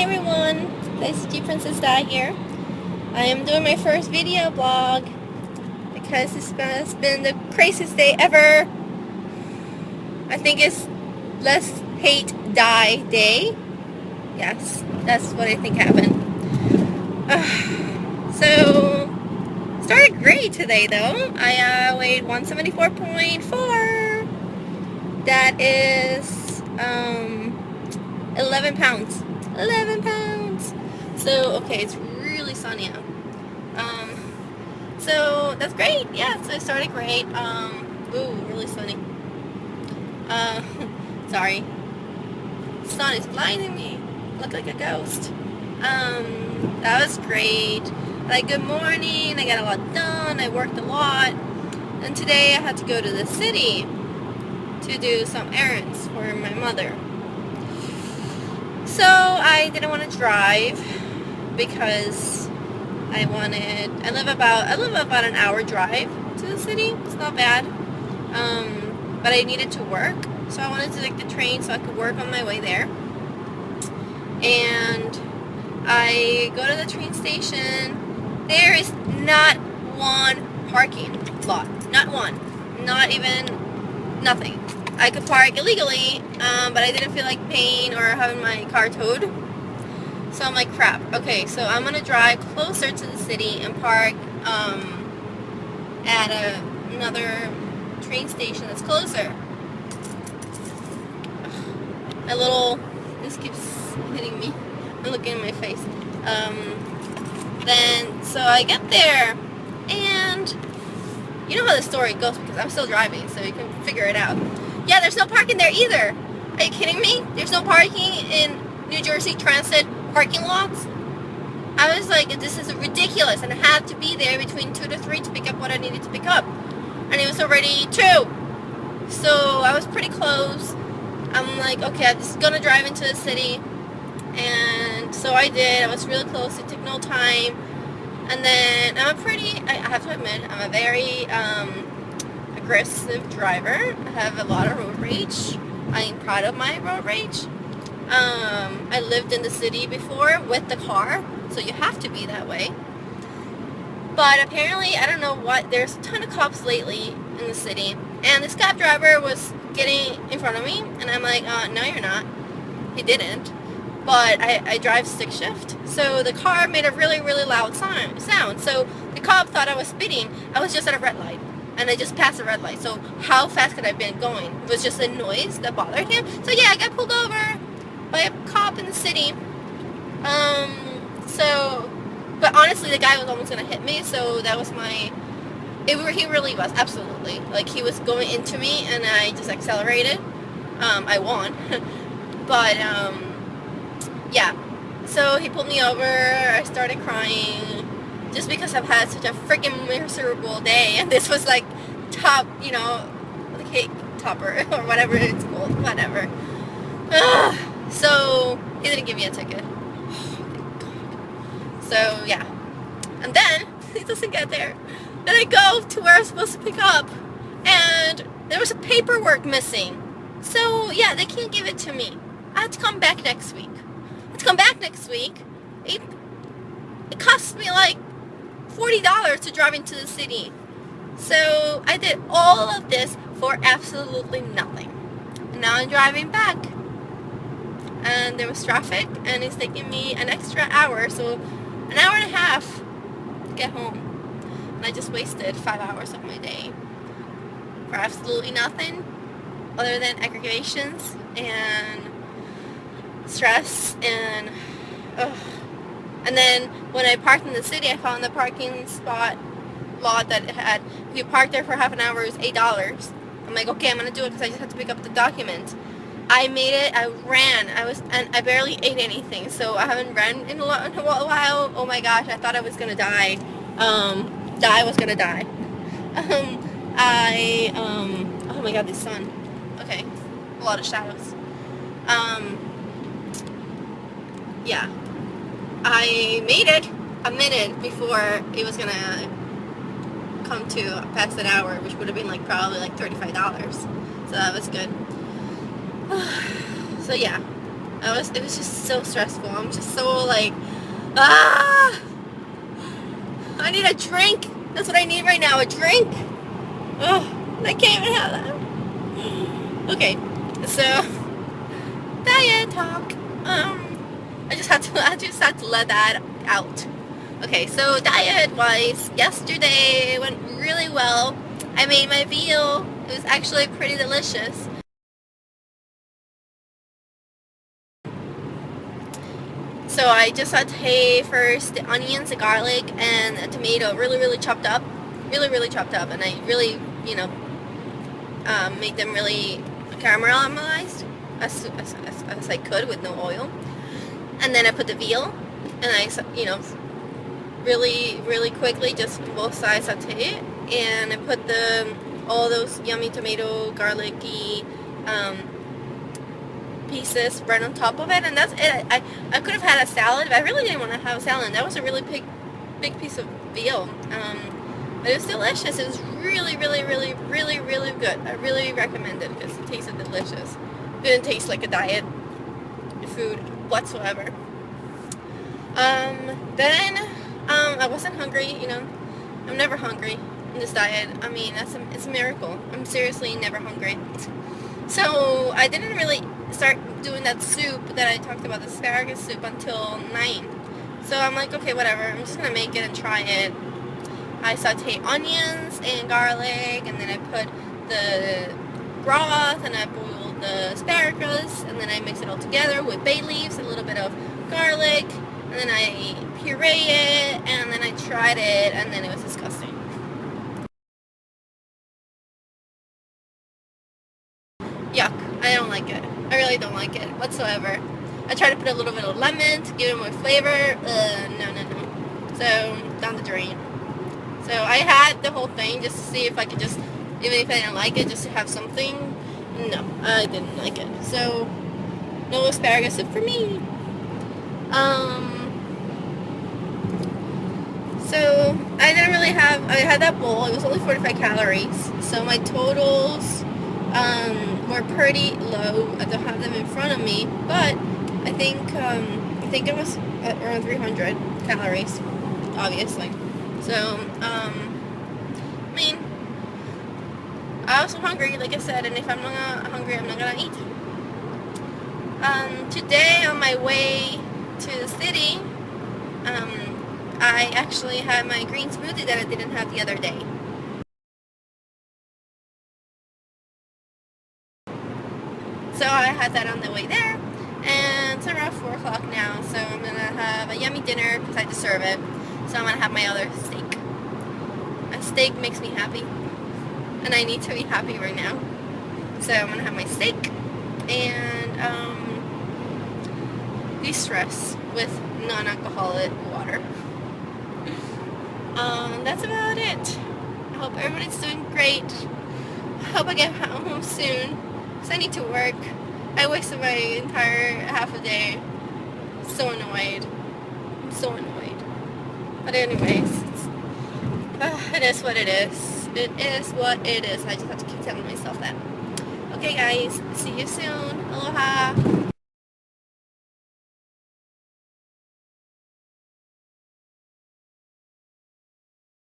everyone, HCG Princess Di here. I am doing my first video blog because it's been the craziest day ever. I think it's Let's Hate Die Day. Yes, that's what I think happened. So, started great today though. I weighed 174.4. That is 11 pounds. 11 pounds. So, okay, it's really sunny out. So that's great. Yeah, so it started great. Ooh, really sunny. Sorry. Sun is blinding me. Look like a ghost. That was great. Like, good morning. I got a lot done. I worked a lot. And today I had to go to the city to do some errands for my mother. So I didn't want to drive because I live about an hour drive to the city. It's not bad. But I needed to work, so I wanted to take the train so I could work on my way there. And I go to the train station. There is not one parking lot. Not one. Not even nothing. I could park illegally, but I didn't feel like paying or having my car towed. So I'm like, crap. Okay, so I'm gonna drive closer to the city and park at another train station that's closer. This keeps hitting me and looking in my face. So I get there, and you know how the story goes because I'm still driving, so you can figure it out. Yeah, there's no parking there either. Are you kidding me? There's no parking in New Jersey Transit parking lots? I was like, this is ridiculous, and I had to be there between 2 to 3 to pick up what I needed to pick up. And it was already 2. So I was pretty close. I'm like, okay, I'm just gonna drive into the city. And so I did. I was really close. It took no time. And then I have to admit, I'm a very aggressive driver. I have a lot of road rage. I am proud of my road rage. I lived in the city before with the car, so you have to be that way. But apparently, I don't know what, there's a ton of cops lately in the city, and this cab driver was getting in front of me, and I'm like, no you're not. He didn't. But I drive stick shift, so the car made a really, really loud sound. So the cop thought I was speeding. I was just at a red light, and I just passed a red light. So how fast could I have been going? It was just a noise that bothered him. So yeah, I got pulled over by a cop in the city. But honestly, the guy was almost gonna hit me. So that was he really was, absolutely. Like, he was going into me, and I just accelerated. I won, but yeah. So he pulled me over. I started crying just because I've had such a freaking miserable day, and this was like top, the cake topper or whatever it's called, whatever. So he didn't give me a ticket. So yeah, and then he doesn't get there. Then I go to where I'm supposed to pick up, and there was a paperwork missing. So yeah, they can't give it to me. I have to come back next week. It cost me like $40 to drive into the city. So I did all of this for absolutely nothing. And now I'm driving back. And there was traffic, and it's taking me an extra hour, so an hour and a half to get home. And I just wasted 5 hours of my day for absolutely nothing other than aggravations and stress and and then when I parked in the city, I found the parking lot that had, if you park there for half an hour, it was $8. I'm like, okay, I'm gonna do it because I just have to pick up the document. I made it. I ran. And I barely ate anything, so I haven't ran in a while. Oh my gosh, I thought I was gonna die. I was gonna die. Oh my god, the sun. Okay, a lot of shadows. Yeah, I made it a minute before it was gonna come to past an hour, which would have been like probably like $35. So that was good. So yeah, It was just so stressful. I'm just so like, ah, I need a drink. That's what I need right now, a drink. Oh, I can't even have that. Okay, so diet talk. I just had to let that out. Okay, so diet wise, yesterday went really well. I made my veal. It was actually pretty delicious. So I just saute first the onions, the garlic, and a tomato, really chopped up, really chopped up, and I really, you know, made them really caramelized as I could with no oil. And then I put the veal, and I, you know, really quickly, just both sides saute it, and I put all those yummy tomato, garlicky pieces right on top of it, and that's it. I could have had a salad, but I really didn't want to have a salad. That was a really big piece of veal, but it was delicious. It was really good. I really recommend it because it tasted delicious. It didn't taste like a diet food whatsoever. Then I wasn't hungry. You know, I'm never hungry in this diet. I mean, it's a miracle. I'm seriously never hungry. So I didn't really start doing that soup that I talked about, the asparagus soup, until 9. So I'm like, okay, whatever. I'm just gonna make it and try it. I saute onions and garlic, and then I put the broth, and I boiled the asparagus, and then I mix it all together with bay leaves, a little bit of garlic, and then I puree it, and then I tried it, and then it was disgusting. Yuck. I don't like it. I really don't like it whatsoever. I tried to put a little bit of lemon to give it more flavor. No. So, down the drain. So, I had the whole thing just to see if I could just, even if I didn't like it, just to have something. No, I didn't like it. So, no asparagus soup for me. So, I didn't really have, I had that bowl. It was only 45 calories. So, my totals were pretty low. I don't have them in front of me, but I think it was around 300 calories, obviously. So, I mean, I was hungry, like I said, and if I'm not hungry, I'm not gonna eat. Today, on my way to the city, I actually had my green smoothie that I didn't have the other day. So I had that on the way there, and it's around 4 o'clock now, so I'm going to have a yummy dinner because I deserve it. So I'm going to have my other steak. A steak makes me happy, and I need to be happy right now. So I'm going to have my steak and de-stress with non-alcoholic water. That's about it. I hope everybody's doing great. I hope I get home soon. I need to work. I wasted my entire half a day. So annoyed. I'm so annoyed. But anyways, it is what it is. It is what it is. I just have to keep telling myself that. Okay guys, see you soon. Aloha.